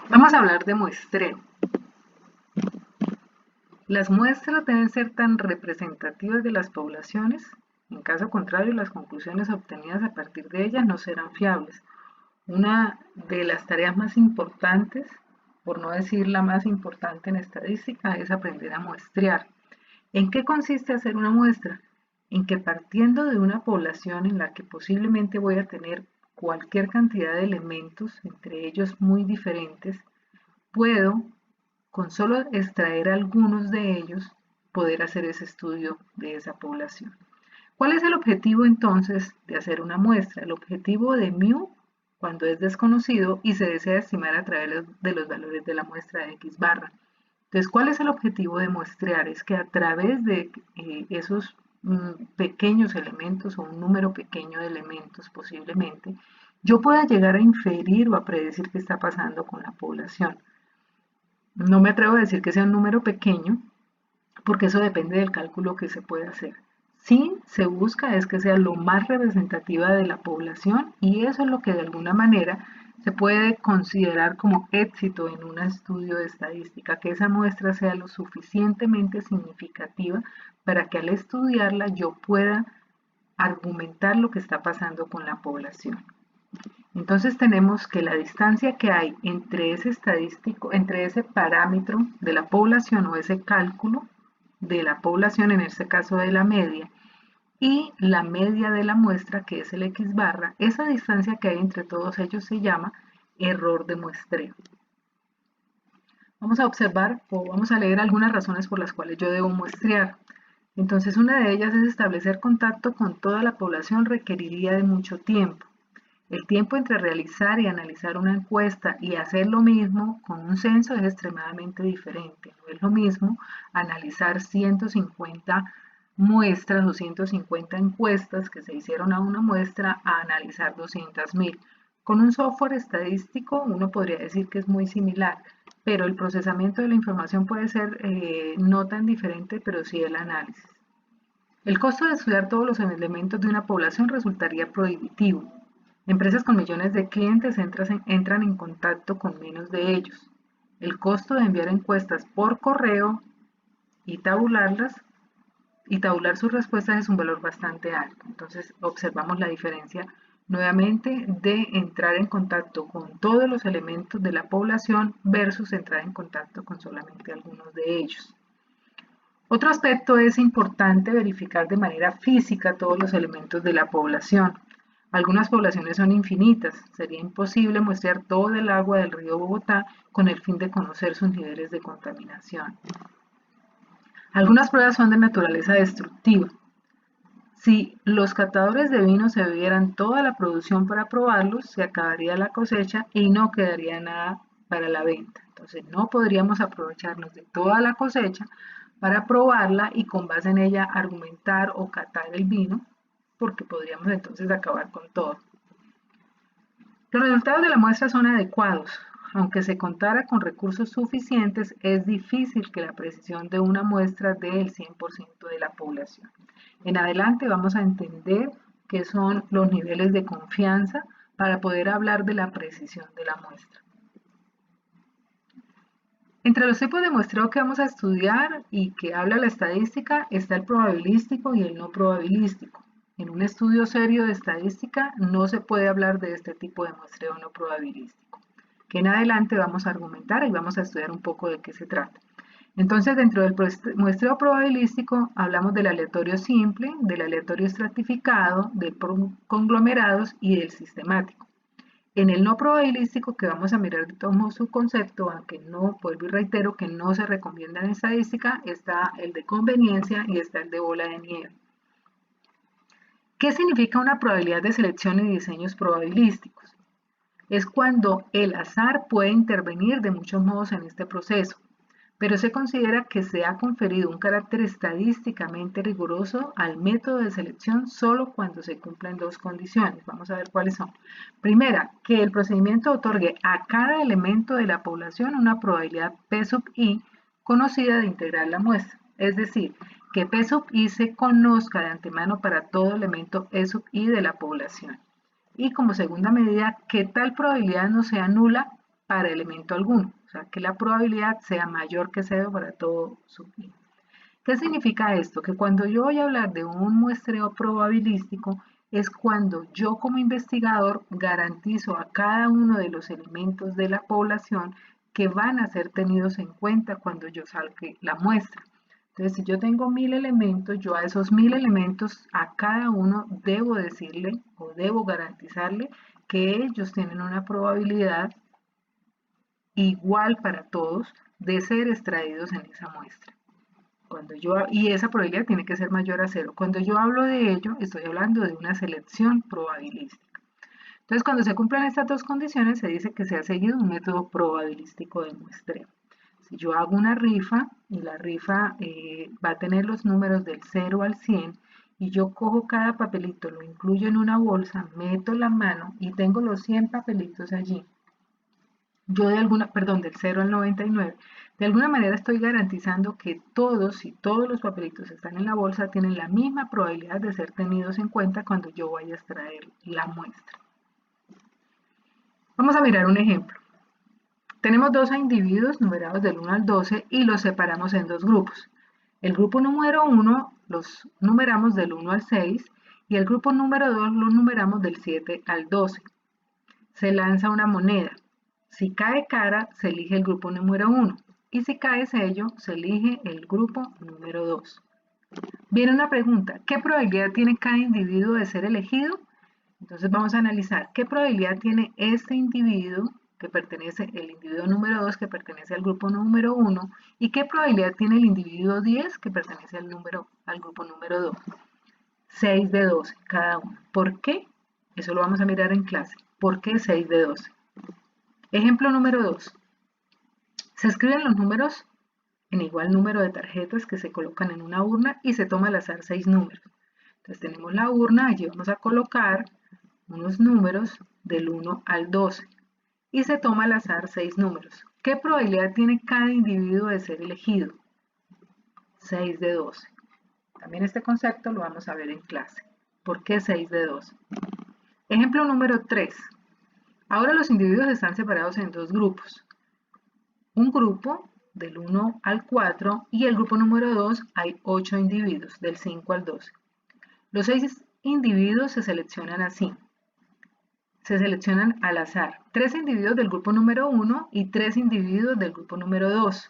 Vamos a hablar de muestreo. Las muestras deben ser tan representativas de las poblaciones, en caso contrario, las conclusiones obtenidas a partir de ellas no serán fiables. Una de las tareas más importantes, por no decir la más importante en estadística, es aprender a muestrear. ¿En qué consiste hacer una muestra? En que partiendo de una población en la que posiblemente voy a tener cualquier cantidad de elementos, entre ellos muy diferentes, puedo, con solo extraer algunos de ellos, poder hacer ese estudio de esa población. ¿Cuál es el objetivo entonces de hacer una muestra? El objetivo de μ, cuando es desconocido y se desea estimar a través de los valores de la muestra de X barra. Entonces, ¿cuál es el objetivo de muestrear? Es que a través de esos pequeños elementos o un número pequeño de elementos posiblemente, yo pueda llegar a inferir o a predecir qué está pasando con la población. No me atrevo a decir que sea un número pequeño, porque eso depende del cálculo que se puede hacer. Sí se busca es que sea lo más representativa de la población y eso es lo que de alguna manera se puede considerar como éxito en un estudio de estadística, que esa muestra sea lo suficientemente significativa para que al estudiarla yo pueda argumentar lo que está pasando con la población. Entonces tenemos que la distancia que hay entre ese estadístico, entre ese parámetro de la población o ese cálculo de la población, en este caso de la media, y la media de la muestra, que es el X barra, esa distancia que hay entre todos ellos se llama error de muestreo. Vamos a observar o vamos a leer algunas razones por las cuales yo debo muestrear. Entonces, una de ellas es establecer contacto con toda la población requeriría de mucho tiempo. El tiempo entre realizar y analizar una encuesta y hacer lo mismo con un censo es extremadamente diferente. No es lo mismo analizar 150 muestras o 150 encuestas que se hicieron a una muestra a analizar 200.000. Con un software estadístico uno podría decir que es muy similar, pero el procesamiento de la información puede ser no tan diferente, pero sí el análisis. El costo de estudiar todos los elementos de una población resultaría prohibitivo. Empresas con millones de clientes entran en contacto con menos de ellos. El costo de enviar encuestas por correo y tabularlas y tabular sus respuestas es un valor bastante alto. Entonces observamos la diferencia nuevamente de entrar en contacto con todos los elementos de la población versus entrar en contacto con solamente algunos de ellos. Otro aspecto es importante verificar de manera física todos los elementos de la población. Algunas poblaciones son infinitas, sería imposible muestrear todo el agua del río Bogotá con el fin de conocer sus niveles de contaminación. Algunas pruebas son de naturaleza destructiva. Si los catadores de vino se bebieran toda la producción para probarlos, se acabaría la cosecha y no quedaría nada para la venta. Entonces no podríamos aprovecharnos de toda la cosecha para probarla y con base en ella argumentar o catar el vino, porque podríamos entonces acabar con todo. Los resultados de la muestra son adecuados. Aunque se contara con recursos suficientes, es difícil que la precisión de una muestra dé el 100% de la población. En adelante vamos a entender qué son los niveles de confianza para poder hablar de la precisión de la muestra. Entre los tipos de muestreo que vamos a estudiar y que habla la estadística está el probabilístico y el no probabilístico. En un estudio serio de estadística no se puede hablar de este tipo de muestreo no probabilístico, que en adelante vamos a argumentar y vamos a estudiar un poco de qué se trata. Entonces, dentro del muestreo probabilístico hablamos del aleatorio simple, del aleatorio estratificado, de conglomerados y del sistemático. En el no probabilístico, que vamos a mirar de todos modos su concepto, aunque no, vuelvo y reitero que no se recomienda en estadística, está el de conveniencia y está el de bola de nieve. ¿Qué significa una probabilidad de selección y diseños probabilísticos? Es cuando el azar puede intervenir de muchos modos en este proceso, pero se considera que se ha conferido un carácter estadísticamente riguroso al método de selección solo cuando se cumplen dos condiciones. Vamos a ver cuáles son. Primera, que el procedimiento otorgue a cada elemento de la población una probabilidad P sub i conocida de integrar la muestra. Es decir, que P sub i se conozca de antemano para todo elemento E sub i de la población. Y como segunda medida, que tal probabilidad no sea nula para elemento alguno, o sea, que la probabilidad sea mayor que 0 para todo sub i. ¿Qué significa esto? Que cuando yo voy a hablar de un muestreo probabilístico es cuando yo como investigador garantizo a cada uno de los elementos de la población que van a ser tenidos en cuenta cuando yo salque la muestra. Entonces, si yo tengo 1000 elementos, yo a esos 1000 elementos, a cada uno debo decirle o debo garantizarle que ellos tienen una probabilidad igual para todos de ser extraídos en esa muestra. Y esa probabilidad tiene que ser mayor a 0. Cuando yo hablo de ello, estoy hablando de una selección probabilística. Entonces, cuando se cumplan estas dos condiciones, se dice que se ha seguido un método probabilístico de muestreo. Si yo hago una rifa y la rifa va a tener los números del 0 al 100 y yo cojo cada papelito, lo incluyo en una bolsa, meto la mano y tengo los 100 papelitos allí, yo del 0 al 99, de alguna manera estoy garantizando que todos, y todos los papelitos están en la bolsa, tienen la misma probabilidad de ser tenidos en cuenta cuando yo vaya a extraer la muestra. Vamos a mirar un ejemplo. Tenemos 12 individuos numerados del 1 al 12 y los separamos en dos grupos. El grupo número 1 los numeramos del 1 al 6 y el grupo número 2 los numeramos del 7 al 12. Se lanza una moneda. Si cae cara, se elige el grupo número 1 y si cae sello, se elige el grupo número 2. Viene una pregunta, ¿qué probabilidad tiene cada individuo de ser elegido? Entonces vamos a analizar qué probabilidad tiene este individuo que pertenece, el individuo número 2 que pertenece al grupo número 1 y qué probabilidad tiene el individuo 10 que pertenece al grupo número 2. 6 de 12 cada uno. ¿Por qué? Eso lo vamos a mirar en clase. ¿Por qué 6 de 12? Ejemplo número 2. Se escriben los números en igual número de tarjetas que se colocan en una urna y se toma al azar 6 números. Entonces tenemos la urna, allí vamos a colocar unos números del 1 al 12 y se toma al azar 6 números. ¿Qué probabilidad tiene cada individuo de ser elegido? 6 de 12. También este concepto lo vamos a ver en clase. ¿Por qué 6 de 12? Ejemplo número 3. Ahora los individuos están separados en dos grupos. Un grupo del 1 al 4 y el grupo número 2 hay 8 individuos, del 5 al 12. Los 6 individuos se seleccionan así. Se seleccionan al azar. 3 individuos del grupo número 1 y 3 individuos del grupo número 2.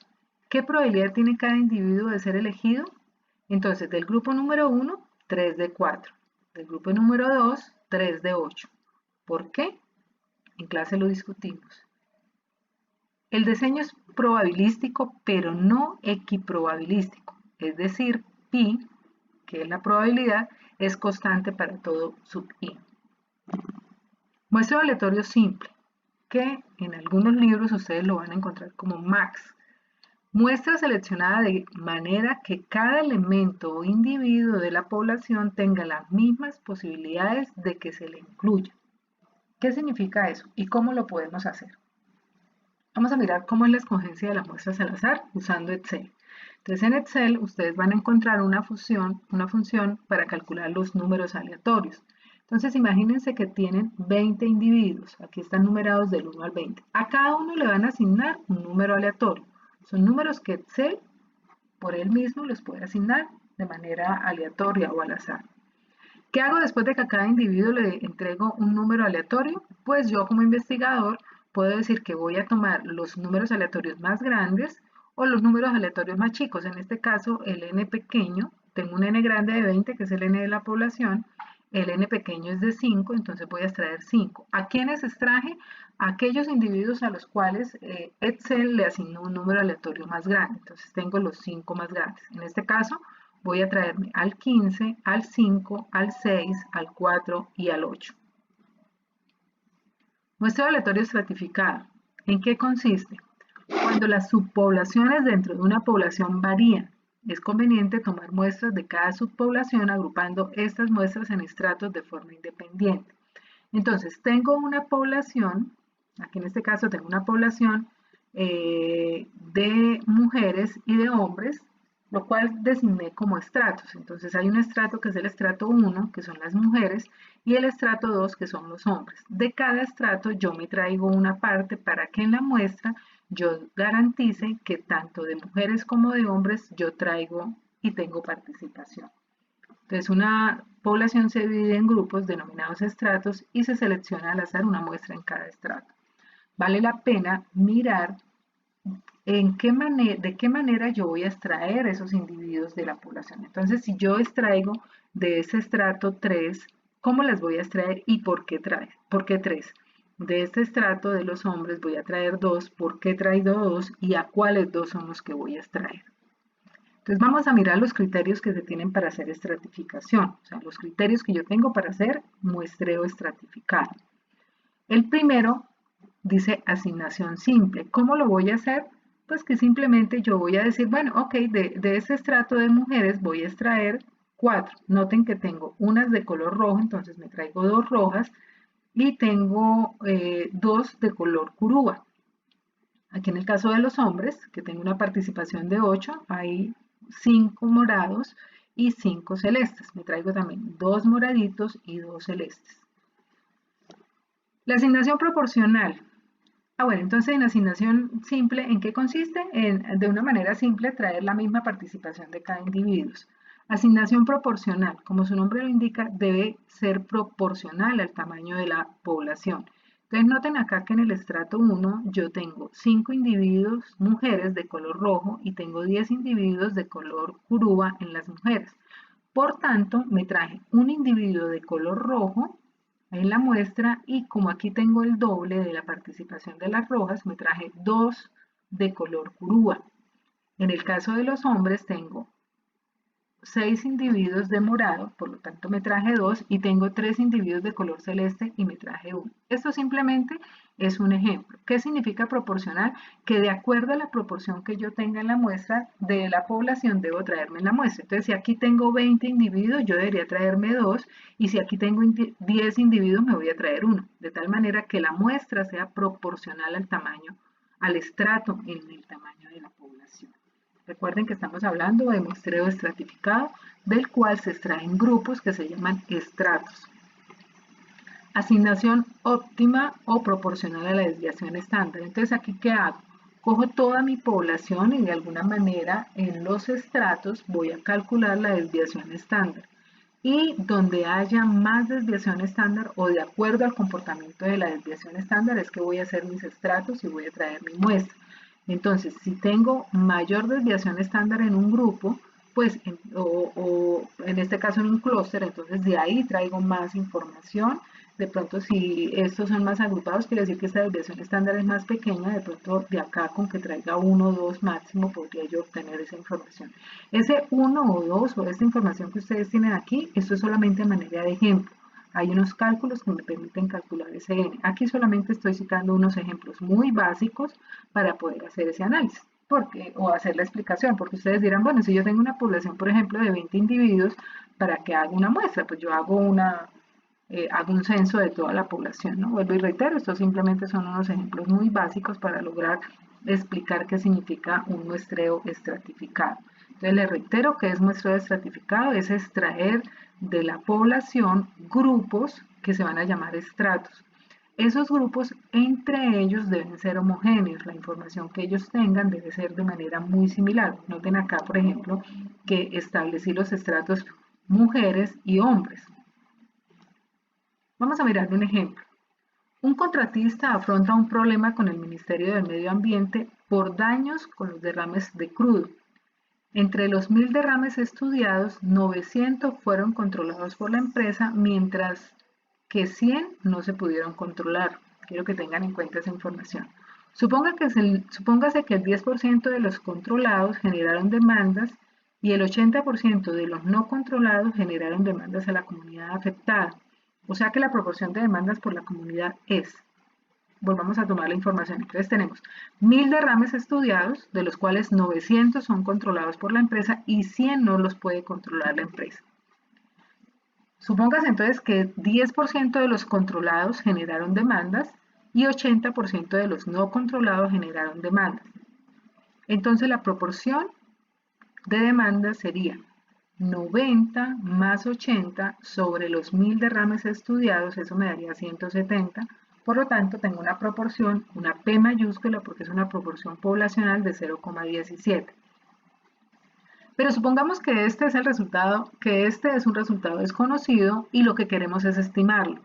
¿Qué probabilidad tiene cada individuo de ser elegido? Entonces, del grupo número 1, 3 de 4. Del grupo número 2, 3 de 8. ¿Por qué? En clase lo discutimos. El diseño es probabilístico, pero no equiprobabilístico. Es decir, pi, que es la probabilidad, es constante para todo sub i. Muestreo aleatorio simple, que en algunos libros ustedes lo van a encontrar como max. Muestra seleccionada de manera que cada elemento o individuo de la población tenga las mismas posibilidades de que se le incluya. ¿Qué significa eso y cómo lo podemos hacer? Vamos a mirar cómo es la escogencia de las muestras al azar usando Excel. Entonces en Excel ustedes van a encontrar una función para calcular los números aleatorios. Entonces imagínense que tienen 20 individuos, aquí están numerados del 1 al 20. A cada uno le van a asignar un número aleatorio. Son números que Excel por él mismo los puede asignar de manera aleatoria o al azar. ¿Qué hago después de que a cada individuo le entrego un número aleatorio? Pues yo como investigador puedo decir que voy a tomar los números aleatorios más grandes o los números aleatorios más chicos. En este caso, el n pequeño, tengo un n grande de 20, que es el n de la población, el n pequeño es de 5, entonces voy a extraer 5. ¿A quiénes extraje? A aquellos individuos a los cuales Excel le asignó un número aleatorio más grande. Entonces tengo los 5 más grandes. En este caso, voy a traerme al 15, al 5, al 6, al 4 y al 8. Muestreo aleatorio estratificado. ¿En qué consiste? Cuando las subpoblaciones dentro de una población varían, es conveniente tomar muestras de cada subpoblación agrupando estas muestras en estratos de forma independiente. Entonces, tengo una población, aquí en este caso tengo una población de mujeres y de hombres, lo cual designé como estratos. Entonces hay un estrato que es el estrato 1, que son las mujeres, y el estrato 2, que son los hombres. De cada estrato yo me traigo una parte para que en la muestra yo garantice que tanto de mujeres como de hombres yo traigo y tengo participación. Entonces una población se divide en grupos denominados estratos y se selecciona al azar una muestra en cada estrato. Vale la pena mirar de qué manera yo voy a extraer esos individuos de la población. Entonces, si yo extraigo de ese estrato 3, ¿cómo las voy a extraer y por qué traer? ¿Por qué 3? De este estrato de los hombres voy a traer 2, ¿por qué traigo 2? Y a cuáles 2 son los que voy a extraer. Entonces vamos a mirar los criterios que se tienen para hacer estratificación, o sea, los criterios que yo tengo para hacer muestreo estratificado. El primero dice asignación simple. ¿Cómo lo voy a hacer? Pues que simplemente yo voy a decir, bueno, ok, de ese estrato de mujeres voy a extraer 4. Noten que tengo unas de color rojo, entonces me traigo 2 rojas y tengo 2 de color curúa. Aquí en el caso de los hombres, que tengo una participación de 8, hay 5 morados y 5 celestes. Me traigo también 2 moraditos y 2 celestes. La asignación proporcional. Bueno, entonces en asignación simple, ¿en qué consiste? De una manera simple, traer la misma participación de cada individuo. Asignación proporcional, como su nombre lo indica, debe ser proporcional al tamaño de la población. Entonces noten acá que en el estrato 1 yo tengo 5 individuos mujeres de color rojo y tengo 10 individuos de color curúa en las mujeres. Por tanto, me traje un individuo de color rojo en la muestra y como aquí tengo el doble de la participación de las rojas, me traje 2 de color curúa. En el caso de los hombres tengo 6 individuos de morado, por lo tanto me traje 2 y tengo 3 individuos de color celeste y me traje 1. Esto simplemente es un ejemplo. ¿Qué significa proporcional? Que de acuerdo a la proporción que yo tenga en la muestra de la población debo traerme en la muestra. Entonces si aquí tengo 20 individuos yo debería traerme 2 y si aquí tengo 10 individuos me voy a traer 1. De tal manera que la muestra sea proporcional al tamaño, al estrato en el tamaño de la población. Recuerden que estamos hablando de muestreo estratificado, del cual se extraen grupos que se llaman estratos. Asignación óptima o proporcional a la desviación estándar. Entonces, ¿aquí qué hago? Cojo toda mi población y de alguna manera en los estratos voy a calcular la desviación estándar. Y donde haya más desviación estándar o de acuerdo al comportamiento de la desviación estándar es que voy a hacer mis estratos y voy a traer mi muestra. Entonces, si tengo mayor desviación estándar en un grupo, pues, o en este caso en un clúster, entonces de ahí traigo más información. De pronto, si estos son más agrupados, quiere decir que esta desviación estándar es más pequeña. De pronto, de acá con que traiga 1 o 2 máximo, podría yo obtener esa información. Ese 1 o 2 o esta información que ustedes tienen aquí, esto es solamente a manera de ejemplo. Hay unos cálculos que me permiten calcular ese n. Aquí solamente estoy citando unos ejemplos muy básicos para poder hacer ese análisis o hacer la explicación, porque ustedes dirán, bueno, si yo tengo una población, por ejemplo, de 20 individuos, ¿para qué hago una muestra? Pues yo hago un censo de toda la población, ¿no? Vuelvo y reitero, estos simplemente son unos ejemplos muy básicos para lograr explicar qué significa un muestreo estratificado. Entonces les reitero que es muestreo estratificado, es extraer de la población grupos que se van a llamar estratos. Esos grupos entre ellos deben ser homogéneos, la información que ellos tengan debe ser de manera muy similar. Noten acá, por ejemplo, que establecí los estratos mujeres y hombres. Vamos a mirar un ejemplo. Un contratista afronta un problema con el Ministerio del Medio Ambiente por daños con los derrames de crudo. Entre los 1000 derrames estudiados, 900 fueron controlados por la empresa, mientras que 100 no se pudieron controlar. Quiero que tengan en cuenta esa información. Supóngase que el 10% de los controlados generaron demandas y el 80% de los no controlados generaron demandas a la comunidad afectada. O sea que la proporción de demandas por la comunidad es, volvamos a tomar la información, entonces tenemos 1000 derrames estudiados, de los cuales 900 son controlados por la empresa y 100 no los puede controlar la empresa. Supóngase entonces que 10% de los controlados generaron demandas y 80% de los no controlados generaron demandas. Entonces la proporción de demanda sería 90 más 80 sobre los 1000 derrames estudiados, eso me daría 170. Por lo tanto, tengo una proporción, una P mayúscula, porque es una proporción poblacional de 0,17. Pero supongamos que este es el resultado, que este es un resultado desconocido y lo que queremos es estimarlo.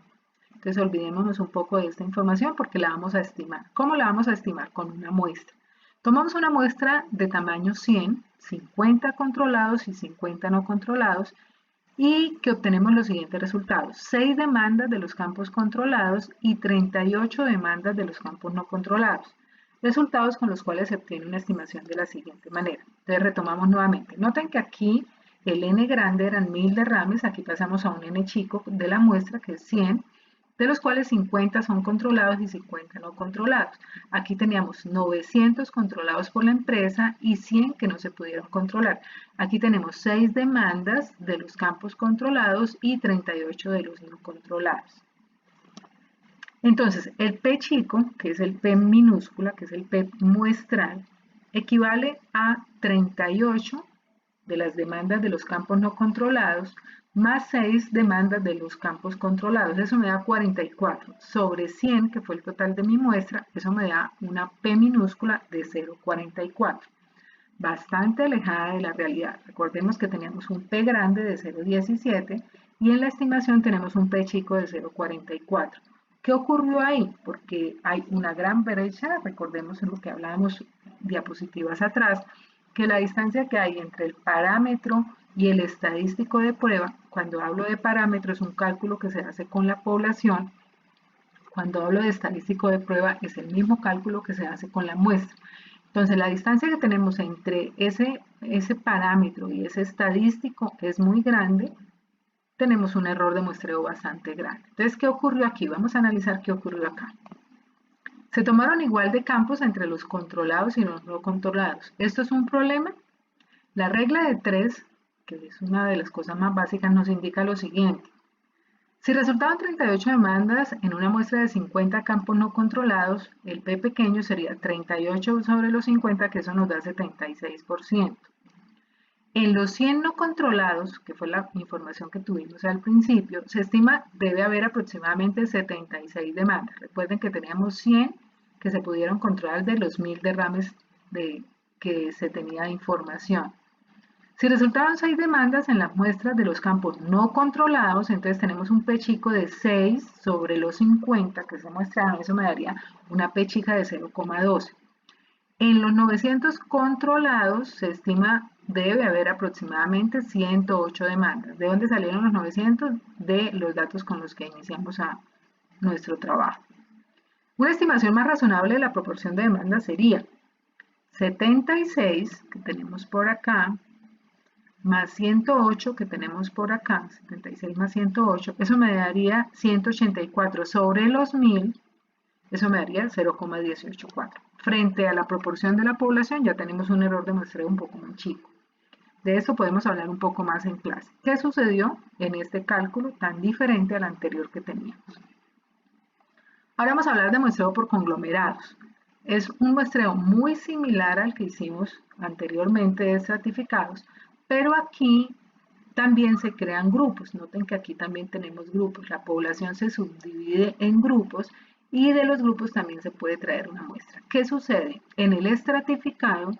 Entonces olvidémonos un poco de esta información porque la vamos a estimar. ¿Cómo la vamos a estimar? Con una muestra. Tomamos una muestra de tamaño 100, 50 controlados y 50 no controlados, y que obtenemos los siguientes resultados: 6 demandas de los campos controlados y 38 demandas de los campos no controlados. Resultados con los cuales se obtiene una estimación de la siguiente manera. Entonces retomamos nuevamente. Noten que aquí el n grande eran 1000 derrames, aquí pasamos a un n chico de la muestra que es 100, de los cuales 50 son controlados y 50 no controlados. Aquí teníamos 900 controlados por la empresa y 100 que no se pudieron controlar. Aquí tenemos 6 demandas de los campos controlados y 38 de los no controlados. Entonces, el P chico, que es el P minúscula, que es el P muestral, equivale a 38 de las demandas de los campos no controlados más 6 demandas de los campos controlados. Eso me da 44 sobre 100, que fue el total de mi muestra. Eso me da una P minúscula de 0,44. Bastante alejada de la realidad. Recordemos que teníamos un P grande de 0,17 y en la estimación tenemos un P chico de 0,44. ¿Qué ocurrió ahí? Porque hay una gran brecha, recordemos en lo que hablábamos diapositivas atrás, que la distancia que hay entre el parámetro y el estadístico de prueba, cuando hablo de parámetro es un cálculo que se hace con la población, cuando hablo de estadístico de prueba es el mismo cálculo que se hace con la muestra. Entonces la distancia que tenemos entre ese parámetro y ese estadístico es muy grande, tenemos un error de muestreo bastante grande. Entonces, ¿qué ocurrió aquí? Vamos a analizar qué ocurrió acá. Se tomaron igual de campos entre los controlados y los no controlados. ¿Esto es un problema? La regla de 3, que es una de las cosas más básicas, nos indica lo siguiente. Si resultaban 38 demandas en una muestra de 50 campos no controlados, el P pequeño sería 38 sobre los 50, que eso nos da 76%. En los 100 no controlados, que fue la información que tuvimos al principio, se estima debe haber aproximadamente 76 demandas. Recuerden que teníamos 100 que se pudieron controlar de los 1000 derrames que se tenía de información. Si resultaron 6 demandas en las muestras de los campos no controlados, entonces tenemos un P chico de 6 sobre los 50 que se muestraron, eso me daría una P chica de 0,12. En los 900 controlados se estima debe haber aproximadamente 108 demandas. ¿De dónde salieron los 900? De los datos con los que iniciamos nuestro trabajo. Una estimación más razonable de la proporción de demandas sería 76 que tenemos por acá más 108 que tenemos por acá, 76 más 108, eso me daría 184 sobre los 1000, eso me daría 0,184. Frente a la proporción de la población ya tenemos un error de muestreo un poco más chico. De esto podemos hablar un poco más en clase. ¿Qué sucedió en este cálculo tan diferente al anterior que teníamos? Ahora vamos a hablar de muestreo por conglomerados. Es un muestreo muy similar al que hicimos anteriormente de estratificados, pero aquí también se crean grupos. Noten que aquí también tenemos grupos. La población se subdivide en grupos y de los grupos también se puede traer una muestra. ¿Qué sucede? En el estratificado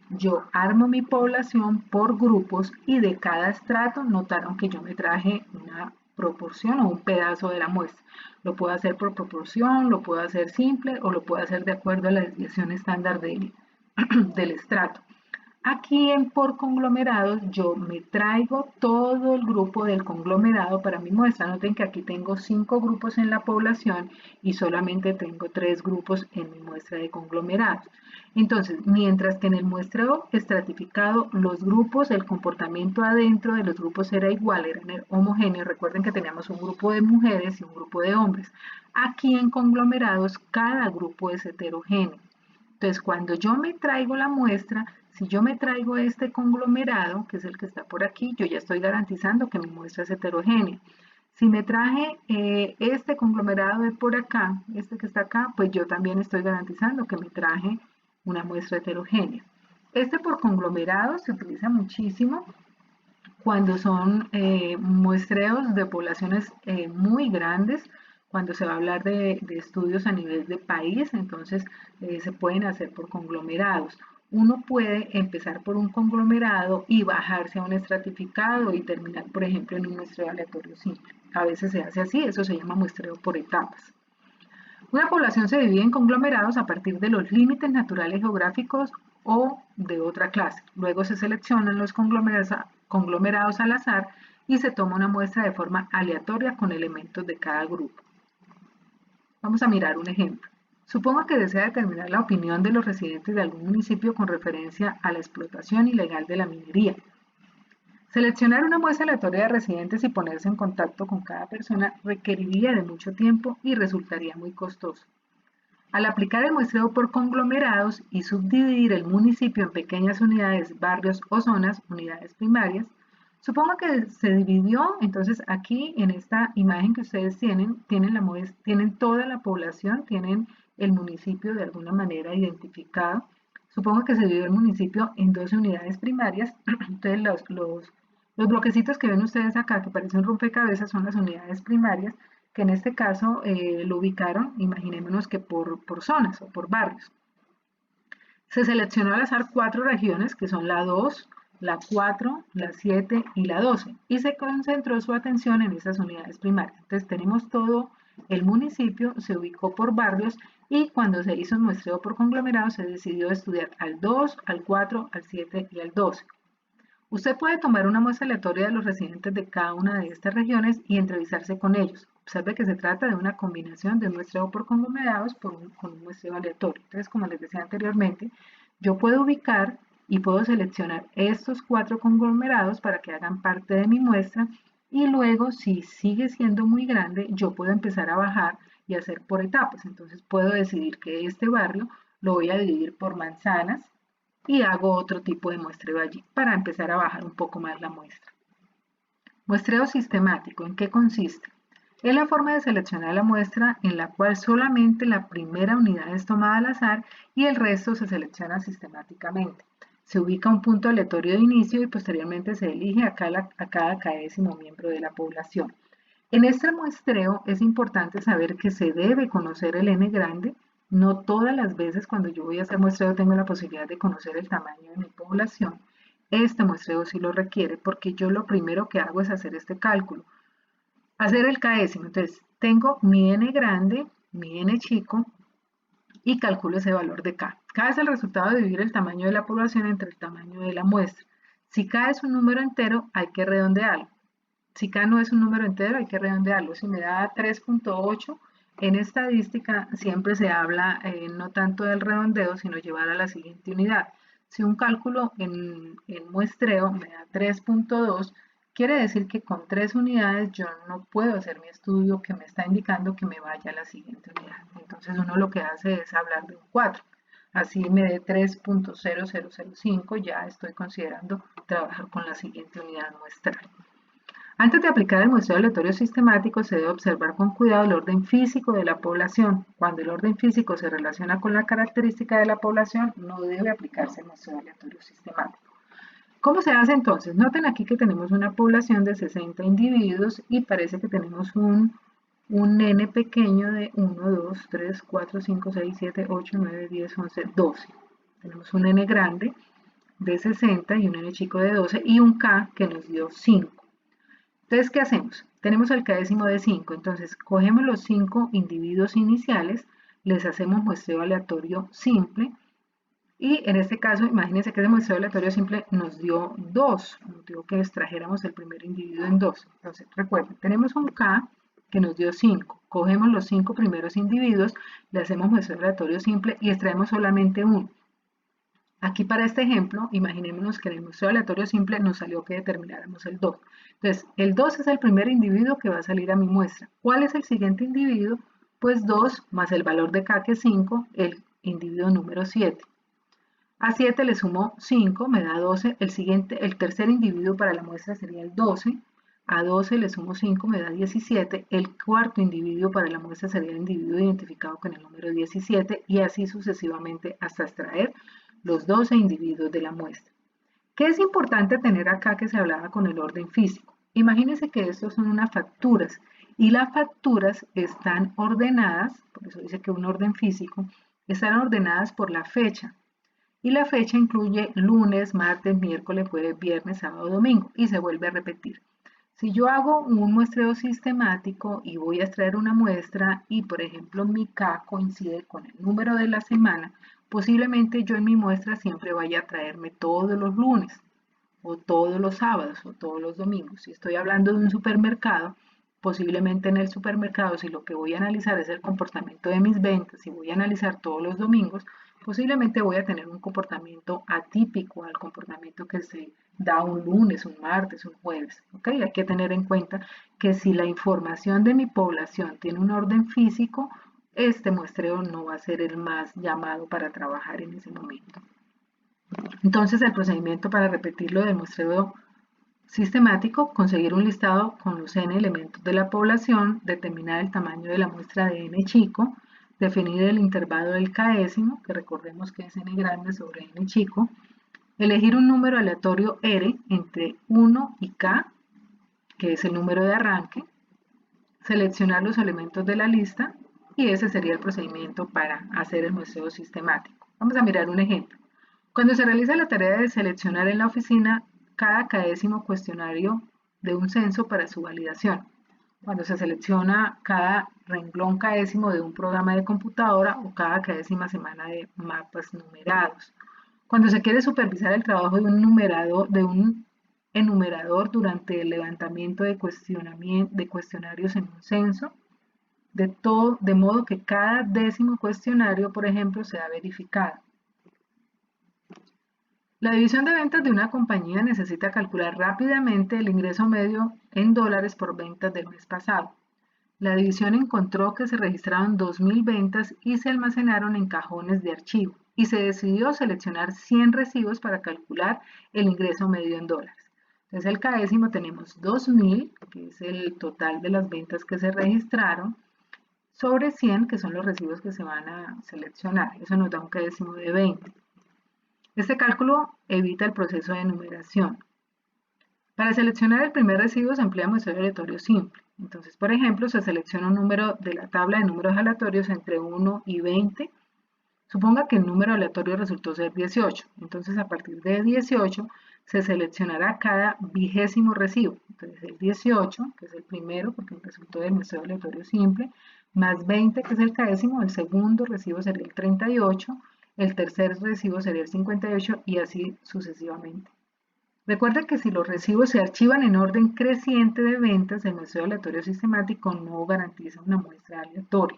yo armo mi población por grupos y de cada estrato notaron que yo me traje una proporción o un pedazo de la muestra. Lo puedo hacer por proporción, lo puedo hacer simple o lo puedo hacer de acuerdo a la desviación estándar del estrato. Aquí en por conglomerados yo me traigo todo el grupo del conglomerado para mi muestra. Noten que aquí tengo 5 grupos en la población y solamente tengo 3 grupos en mi muestra de conglomerados. Entonces, mientras que en el muestreo estratificado los grupos, el comportamiento adentro de los grupos era igual, eran homogéneos. Recuerden que teníamos un grupo de mujeres y un grupo de hombres. Aquí en conglomerados cada grupo es heterogéneo. Entonces, cuando yo me traigo la muestra, si yo me traigo este conglomerado, que es el que está por aquí, yo ya estoy garantizando que mi muestra es heterogénea. Si me traje este conglomerado de por acá, este que está acá, pues yo también estoy garantizando que me traje una muestra heterogénea. Este por conglomerados se utiliza muchísimo cuando son muestreos de poblaciones muy grandes, cuando se va a hablar de estudios a nivel de país, entonces se pueden hacer por conglomerados. Uno puede empezar por un conglomerado y bajarse a un estratificado y terminar, por ejemplo, en un muestreo aleatorio simple. A veces se hace así, eso se llama muestreo por etapas. Una población se divide en conglomerados a partir de los límites naturales geográficos o de otra clase. Luego se seleccionan los conglomerados al azar y se toma una muestra de forma aleatoria con elementos de cada grupo. Vamos a mirar un ejemplo. Supongo que desea determinar la opinión de los residentes de algún municipio con referencia a la explotación ilegal de la minería. Seleccionar una muestra aleatoria de residentes y ponerse en contacto con cada persona requeriría de mucho tiempo y resultaría muy costoso. Al aplicar el muestreo por conglomerados y subdividir el municipio en pequeñas unidades, barrios o zonas, unidades primarias, supongo que se dividió, entonces aquí en esta imagen que ustedes tienen toda la población, tienen el municipio de alguna manera identificado. Supongo que se dividió el municipio en 12 unidades primarias, entonces los bloquecitos que ven ustedes acá, que parecen rompecabezas, son las unidades primarias, que en este caso lo ubicaron, imaginémonos que por zonas o por barrios. Se seleccionó al azar 4 regiones, que son la 2, la 4, la 7 y la 12, y se concentró su atención en esas unidades primarias. Entonces tenemos todo el municipio, se ubicó por barrios, y cuando se hizo el muestreo por conglomerado se decidió estudiar al 2, al 4, al 7 y al 12. Usted puede tomar una muestra aleatoria de los residentes de cada una de estas regiones y entrevistarse con ellos. Observe que se trata de una combinación de un muestreo por conglomerados con un muestreo aleatorio. Entonces, como les decía anteriormente, yo puedo ubicar y puedo seleccionar estos 4 conglomerados para que hagan parte de mi muestra, y luego, si sigue siendo muy grande, yo puedo empezar a bajar y hacer por etapas. Entonces puedo decidir que este barrio lo voy a dividir por manzanas y hago otro tipo de muestreo allí para empezar a bajar un poco más la muestra. Muestreo sistemático, ¿en qué consiste? Es la forma de seleccionar la muestra en la cual solamente la primera unidad es tomada al azar y el resto se selecciona sistemáticamente. Se ubica un punto aleatorio de inicio y posteriormente se elige a cada caécimo miembro de la población. En este muestreo es importante saber que se debe conocer el n grande. No todas las veces cuando yo voy a hacer muestreo tengo la posibilidad de conocer el tamaño de mi población. Este muestreo sí lo requiere porque yo lo primero que hago es hacer este cálculo. Hacer el caécimo. Entonces, tengo mi n grande, mi n chico y calculo ese valor de k. K es el resultado de dividir el tamaño de la población entre el tamaño de la muestra. Si k es un número entero, hay que redondearlo. Si k no es un número entero, hay que redondearlo. Si me da 3.8, en estadística siempre se habla no tanto del redondeo, sino llevar a la siguiente unidad. Si un cálculo en muestreo me da 3.2, quiere decir que con 3 unidades yo no puedo hacer mi estudio que me está indicando que me vaya a la siguiente unidad. Entonces uno lo que hace es hablar de un 4. Así me dé 3.0005, ya estoy considerando trabajar con la siguiente unidad muestral. Antes de aplicar el muestreo aleatorio sistemático, se debe observar con cuidado el orden físico de la población. Cuando el orden físico se relaciona con la característica de la población, no debe aplicarse el muestreo aleatorio sistemático. ¿Cómo se hace entonces? Noten aquí que tenemos una población de 60 individuos y parece que tenemos un n pequeño de 1, 2, 3, 4, 5, 6, 7, 8, 9, 10, 11, 12. Tenemos un n grande de 60 y un n chico de 12 y un k que nos dio 5. Entonces, ¿qué hacemos? Tenemos el k-décimo de 5, entonces cogemos los 5 individuos iniciales, les hacemos muestreo aleatorio simple, y en este caso, imagínense que ese muestreo aleatorio simple nos dio 2, nos dio que extrajéramos el primer individuo en 2. Entonces, recuerden, tenemos un k que nos dio 5, cogemos los 5 primeros individuos, le hacemos muestreo aleatorio simple y extraemos solamente uno. Aquí para este ejemplo, imaginémonos que en el muestreo aleatorio simple nos salió que determináramos el 2. Entonces, el 2 es el primer individuo que va a salir a mi muestra. ¿Cuál es el siguiente individuo? Pues 2 más el valor de k, que es 5, el individuo número 7. A 7 le sumo 5, me da 12. El tercer individuo para la muestra sería el 12. A 12 le sumo 5, me da 17. El cuarto individuo para la muestra sería el individuo identificado con el número 17 y así sucesivamente hasta extraer los 12 individuos de la muestra. ¿Qué es importante tener acá que se hablaba con el orden físico? Imagínense que estos son unas facturas y las facturas están ordenadas, por eso dice que un orden físico, están ordenadas por la fecha. Y la fecha incluye lunes, martes, miércoles, jueves, viernes, sábado, domingo y se vuelve a repetir. Si yo hago un muestreo sistemático y voy a extraer una muestra y por ejemplo mi K coincide con el número de la semana, posiblemente yo en mi muestra siempre vaya a traerme todos los lunes o todos los sábados o todos los domingos. Si estoy hablando de un supermercado, posiblemente en el supermercado, si lo que voy a analizar es el comportamiento de mis ventas y voy a analizar todos los domingos, posiblemente voy a tener un comportamiento atípico al comportamiento que se da un lunes, un martes, un jueves. ¿Ok? Hay que tener en cuenta que si la información de mi población tiene un orden físico, este muestreo no va a ser el más llamado para trabajar en ese momento. Entonces, el procedimiento para repetirlo del muestreo sistemático, conseguir un listado con los n elementos de la población, determinar el tamaño de la muestra de n chico, definir el intervalo del késimo, que recordemos que es n grande sobre n chico, elegir un número aleatorio r entre 1 y k, que es el número de arranque, seleccionar los elementos de la lista y ese sería el procedimiento para hacer el muestreo sistemático. Vamos a mirar un ejemplo. Cuando se realiza la tarea de seleccionar en la oficina cada késimo cuestionario de un censo para su validación, cuando se selecciona cada renglón késimo de un programa de computadora o cada késima semana de mapas numerados, cuando se quiere supervisar el trabajo de un enumerador durante el levantamiento de cuestionarios en un censo, de modo que cada décimo cuestionario, por ejemplo, sea verificado. La división de ventas de una compañía necesita calcular rápidamente el ingreso medio en dólares por ventas del mes pasado. La división encontró que se registraron 2.000 ventas y se almacenaron en cajones de archivo y se decidió seleccionar 100 recibos para calcular el ingreso medio en dólares. Entonces el késimo tenemos 2.000, que es el total de las ventas que se registraron, sobre 100, que son los recibos que se van a seleccionar. Eso nos da un késimo de 20. Este cálculo evita el proceso de numeración. Para seleccionar el primer recibo se emplea muestreo aleatorio simple. Entonces, por ejemplo, se selecciona un número de la tabla de números aleatorios entre 1 y 20. Suponga que el número aleatorio resultó ser 18. Entonces, a partir de 18 se seleccionará cada vigésimo recibo. Entonces, el 18, que es el primero, porque resultó del muestreo aleatorio simple, más 20, que es el késimo, el segundo recibo sería el 38, el tercer recibo sería el 58 y así sucesivamente. Recuerda que si los recibos se archivan en orden creciente de ventas, el muestreo aleatorio sistemático no garantiza una muestra aleatoria.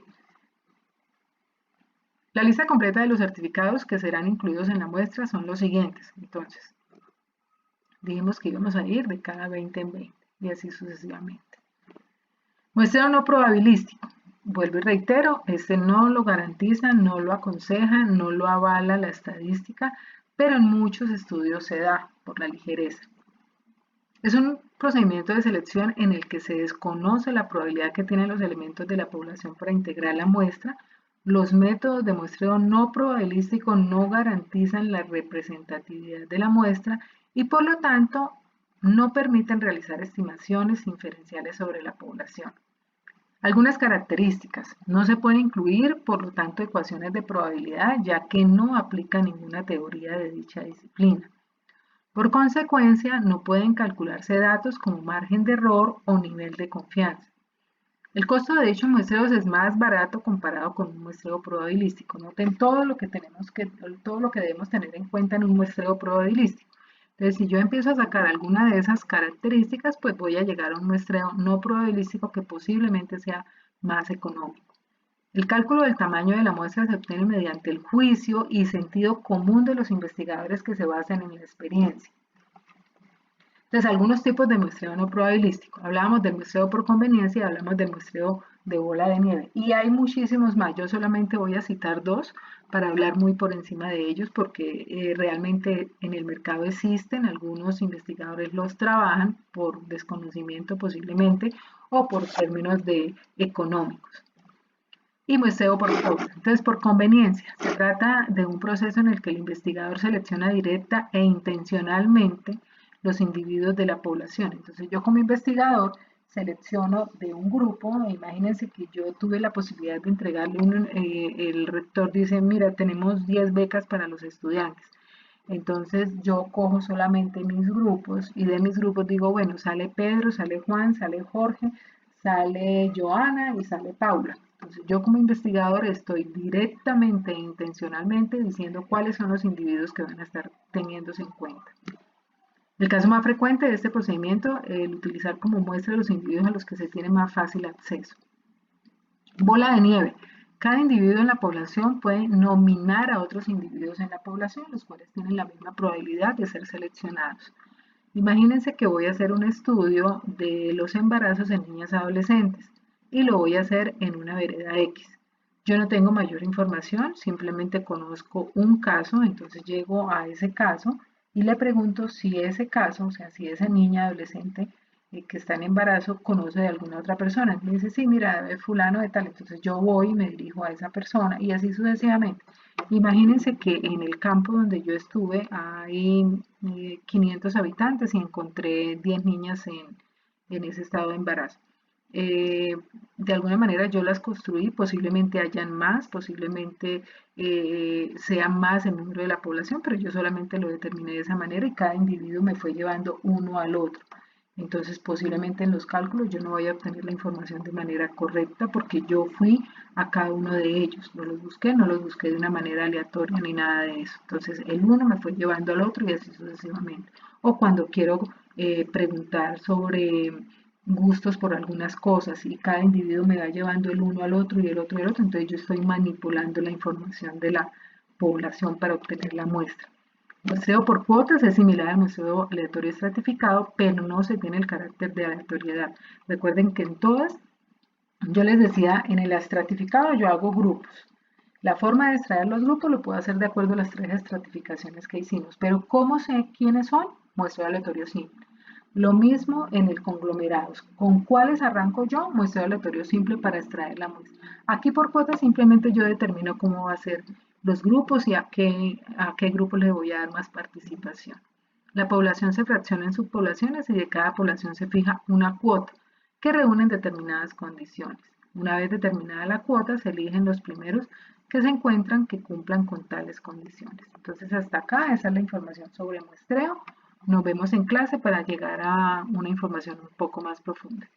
La lista completa de los certificados que serán incluidos en la muestra son los siguientes. Entonces, dijimos que íbamos a ir de cada 20 en 20 y así sucesivamente. Muestreo no probabilístico. Vuelvo y reitero, este no lo garantiza, no lo aconseja, no lo avala la estadística, pero en muchos estudios se da por la ligereza. Es un procedimiento de selección en el que se desconoce la probabilidad que tienen los elementos de la población para integrar la muestra. Los métodos de muestreo no probabilístico no garantizan la representatividad de la muestra y por lo tanto no permiten realizar estimaciones inferenciales sobre la población. Algunas características. No se pueden incluir, por lo tanto, ecuaciones de probabilidad, ya que no aplica ninguna teoría de dicha disciplina. Por consecuencia, no pueden calcularse datos como margen de error o nivel de confianza. El costo de dichos muestreos es más barato comparado con un muestreo probabilístico. Noten todo lo que debemos tener en cuenta en un muestreo probabilístico. Entonces, si yo empiezo a sacar alguna de esas características, pues voy a llegar a un muestreo no probabilístico que posiblemente sea más económico. El cálculo del tamaño de la muestra se obtiene mediante el juicio y sentido común de los investigadores que se basan en la experiencia. Entonces, algunos tipos de muestreo no probabilístico. Hablábamos del muestreo por conveniencia y hablamos del muestreo de bola de nieve. Y hay muchísimos más. Yo solamente voy a citar dos para hablar muy por encima de ellos porque realmente en el mercado existen. Algunos investigadores los trabajan por desconocimiento posiblemente o por términos económicos. y muestreo por cuotas. Entonces, por conveniencia, se trata de un proceso en el que el investigador selecciona directa e intencionalmente los individuos de la población. Entonces, yo como investigador selecciono de un grupo, imagínense que yo tuve la posibilidad de entregarle el rector dice, mira, tenemos 10 becas para los estudiantes. Entonces yo cojo solamente mis grupos y de mis grupos digo, bueno, sale Pedro, sale Juan, sale Jorge, sale Joana y sale Paula. Entonces yo como investigador estoy directamente e intencionalmente diciendo cuáles son los individuos que van a estar teniéndose en cuenta. El caso más frecuente de este procedimiento es el utilizar como muestra los individuos a los que se tiene más fácil acceso. Bola de nieve. Cada individuo en la población puede nominar a otros individuos en la población, los cuales tienen la misma probabilidad de ser seleccionados. Imagínense que voy a hacer un estudio de los embarazos en niñas adolescentes y lo voy a hacer en una vereda X. Yo no tengo mayor información, simplemente conozco un caso, entonces llego a ese caso y le pregunto si ese caso, o sea, si esa niña adolescente que está en embarazo conoce de alguna otra persona. Me dice, sí, mira, fulano de tal. Entonces yo voy y me dirijo a esa persona y así sucesivamente. Imagínense que en el campo donde yo estuve hay 500 habitantes y encontré 10 niñas en ese estado de embarazo. De alguna manera yo las construí, posiblemente hayan más, posiblemente sea más el número de la población, pero yo solamente lo determiné de esa manera y cada individuo me fue llevando uno al otro. Entonces, posiblemente en los cálculos yo no voy a obtener la información de manera correcta porque yo fui a cada uno de ellos. No los busqué de una manera aleatoria ni nada de eso. Entonces, el uno me fue llevando al otro y así sucesivamente. O cuando quiero preguntar sobre gustos por algunas cosas y cada individuo me va llevando el uno al otro y el otro al otro, entonces yo estoy manipulando la información de la población para obtener la muestra. Muestreo por cuotas es similar al muestreo aleatorio estratificado, pero no se tiene el carácter de aleatoriedad. Recuerden que en todas, yo les decía, en el estratificado yo hago grupos. La forma de extraer los grupos lo puedo hacer de acuerdo a las 3 estratificaciones que hicimos, pero ¿cómo sé quiénes son? Muestreo aleatorio simple. Lo mismo en el conglomerados. ¿Con cuáles arranco yo? Muestreo aleatorio simple para extraer la muestra. Aquí por cuotas simplemente yo determino cómo va a ser los grupos y a qué grupo le voy a dar más participación. La población se fracciona en subpoblaciones y de cada población se fija una cuota que reúnen determinadas condiciones. Una vez determinada la cuota, se eligen los primeros que se encuentran que cumplan con tales condiciones. Entonces, hasta acá, esa es la información sobre muestreo. Nos vemos en clase para llegar a una información un poco más profunda.